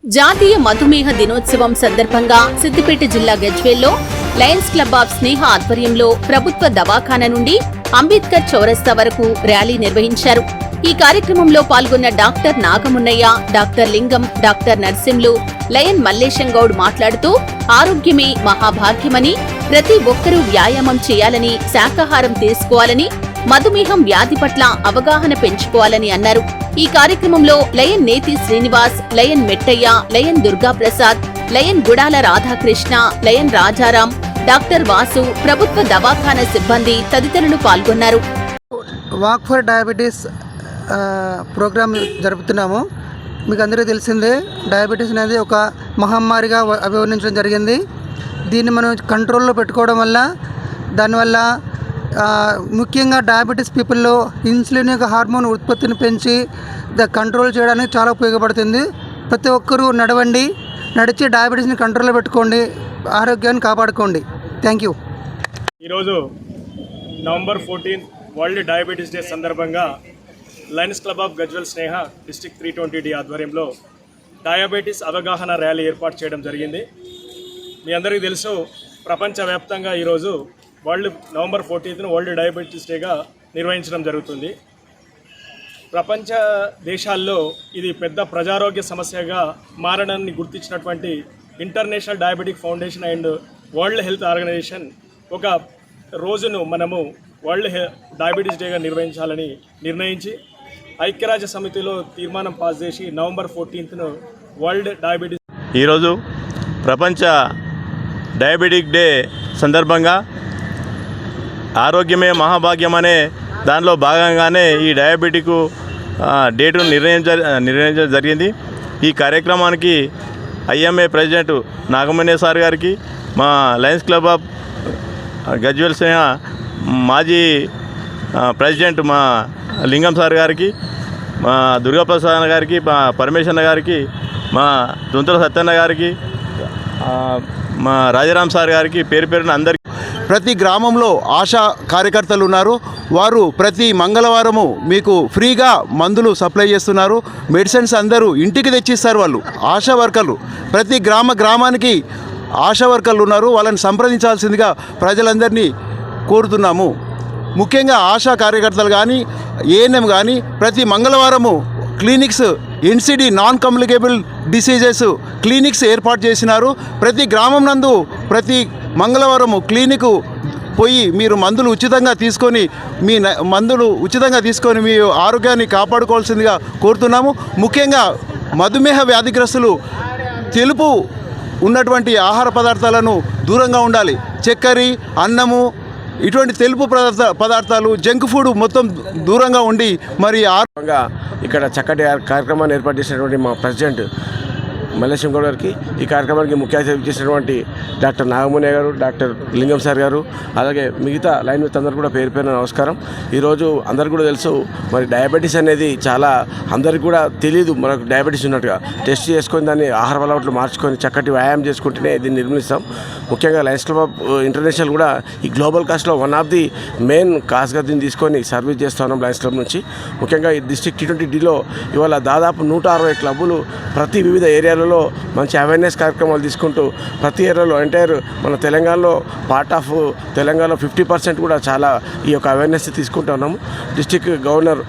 జాతీయ మధుమేహ దినోత్సవం సందర్భంగా సిద్దిపేట జిల్లా గజ్వేల్లో లయన్స్ క్లబ్ ఆఫ్ స్నేహ ఆధ్వర్యంలో ప్రభుత్వ దవాఖాన నుండి అంబేద్కర్ చౌరస్తా వరకు ర్యాలీ నిర్వహించారు. ఈ కార్యక్రమంలో పాల్గొన్న డాక్టర్ నాగమున్నయ్య, డాక్టర్ లింగం, డాక్టర్ నర్సింలు, లయన్ మల్లేశం గౌడ్ మాట్లాడుతూ ఆరోగ్యమే మహాభాగ్యమని, ప్రతి ఒక్కరూ వ్యాయామం చేయాలని, శాకాహారం తీసుకోవాలని, మధుమేహం వ్యాధి పట్ల అవగాహన పెంచుకోవాలని అన్నారు. ఈ కార్యక్రమంలో lion Neti Srinivas, lion Mettaiah, lion Durgaprasad, lion Gudala Radhakrishna, lion Rajaram, doctor Vasu, ప్రభుత్వ దవాఖాన సిబ్బంది తదితరులు పాల్గొన్నారు. వాక్ ఫర్ డయాబెటీస్ ప్రోగ్రామ్ జరుపుతున్నాము. మీకు అందరికీ తెలిసిందే, డయాబెటీస్ అనేది ఒక మహమ్మారిగా అభివర్ణించడం జరిగింది. దీన్ని మనం కంట్రోల్లో పెట్టుకోవడం వల్ల, దానివల్ల ముఖ్యంగా డయాబెటీస్ పీపుల్లో ఇన్సులిన్ యొక్క హార్మోన్ ఉత్పత్తిని పెంచి కంట్రోల్ చేయడానికి చాలా ఉపయోగపడుతుంది. ప్రతి ఒక్కరూ నడవండి, నడిచి డయాబెటీస్ని కంట్రోల్లో పెట్టుకోండి, ఆరోగ్యాన్ని కాపాడుకోండి. Thank you. ఈరోజు నవంబర్ 14 వరల్డ్ డయాబెటీస్ డే సందర్భంగా Lions club of Gajwel Sneha district 320D ఆధ్వర్యంలో డయాబెటీస్ అవగాహన ర్యాలీ ఏర్పాటు చేయడం జరిగింది. మీ అందరికీ తెలుసు, ప్రపంచవ్యాప్తంగా ఈరోజు నవంబర్ 14న వరల్డ్ డయాబెటీస్ డేగా నిర్వహించడం జరుగుతుంది. ప్రపంచ దేశాల్లో ఇది పెద్ద ప్రజారోగ్య సమస్యగా మారడాన్ని గుర్తించినటువంటి international diabetic foundation and world health organization ఒక రోజును మనము వరల్డ్ డయాబెటీస్ డేగా నిర్వహించాలని నిర్ణయించి ఐక్యరాజ్య సమితిలో తీర్మానం పాస్ చేసి నవంబర్ 14ను వరల్డ్ డయాబెటీస్ ఈరోజు ప్రపంచ డయాబెటిక్ డే సందర్భంగా ఆరోగ్యమే మహాభాగ్యం అనే దానిలో భాగంగానే ఈ డయాబెటిక్ డేటును నిర్ణయించడం జరిగింది. ఈ కార్యక్రమానికి ఐఎంఏ ప్రెసిడెంట్ నాగమణి సార్ గారికి, మా లయన్స్ క్లబ్ ఆఫ్ గజ్వేల్ స్నేహ మాజీ ప్రెసిడెంట్ మా లింగం సార్ గారికి, మా దుర్గాప్రసాద్ గారికి, మా పరమేశ్వర గారికి, మా దుంతల సత్యన్న గారికి, మా రాజారాం సార్ గారికి పేరు పేరున అందరికీ. ప్రతి గ్రామంలో ఆశా కార్యకర్తలు ఉన్నారు. వారు ప్రతి మంగళవారము మీకు ఫ్రీగా మందులు సప్లై చేస్తున్నారు. మెడిసిన్స్ అందరూ ఇంటికి తెచ్చిస్తారు. వాళ్ళు ఆశా వర్కర్లు, ప్రతి గ్రామానికి ఆశా వర్కర్లు ఉన్నారు. వాళ్ళని సంప్రదించాల్సిందిగా ప్రజలందరినీ కోరుతున్నాము. ముఖ్యంగా ఆశా కార్యకర్తలు కానీ, ఏఎన్ఎం కానీ ప్రతి మంగళవారము clinics, NCD non communicable diseases clinics ఏర్పాటు చేసినారు. ప్రతి గ్రామం నందు ప్రతి మంగళవారము క్లినిక్ పోయి మీరు మందులు ఉచితంగా తీసుకొని మీ ఆరోగ్యాన్ని కాపాడుకోవాల్సిందిగా కోరుతున్నాము. ముఖ్యంగా మధుమేహ వ్యాధిగ్రస్తులు తెలుపు ఉన్నటువంటి ఆహార పదార్థాలను దూరంగా ఉండాలి. చక్కెర, అన్నము, ఇటువంటి తెలుపు పదార్థాలు, జంక్ ఫుడ్ మొత్తం దూరంగా ఉండి మరి ఇక్కడ చక్కటి కార్యక్రమాన్ని ఏర్పాటు చేసినటువంటి మా ప్రెసిడెంట్ మల్లేశం గౌడ్ గారికి, ఈ కార్యక్రమానికి ముఖ్య అతిథి చేసినటువంటి డాక్టర్ నాగమున్నయ్య గారు, డాక్టర్ లింగం సార్ గారు, అలాగే మిగతా లైన్ విత్ అందరూ కూడా పేరు పేరున నమస్కారం. ఈరోజు అందరికీ కూడా తెలుసు, మరి డయాబెటీస్ అనేది చాలా అందరికీ కూడా తెలియదు. మనకు డయాబెటీస్ ఉన్నట్టుగా టెస్ట్ చేసుకొని దాన్ని ఆహార అలవాట్లు మార్చుకొని చక్కటి వ్యాయామం చేసుకుంటేనే దీన్ని నిర్మూలిస్తాం. ముఖ్యంగా లయన్స్ క్లబ్ ఆఫ్ ఇంటర్నేషనల్ కూడా ఈ గ్లోబల్ కాస్ట్లో వన్ ఆఫ్ ది మెయిన్ కాస్గా దీన్ని తీసుకొని సర్వీస్ చేస్తూ ఉన్నాం లయన్స్ క్లబ్ నుంచి. ముఖ్యంగా ఈ డిస్ట్రిక్ట్ T20Dలో ఇవాళ దాదాపు 160 క్లబ్బులు ప్రతి వివిధ ఏరియాలో మంచి అవేర్నెస్ కార్యక్రమాలు తీసుకుంటూ ప్రతి ఏరియాలో ఎంటైర్ మన తెలంగాణలో పార్ట్ ఆఫ్ తెలంగాణలో 50% కూడా చాలా ఈ యొక్క అవేర్నెస్ తీసుకుంటూ ఉన్నాము. District governor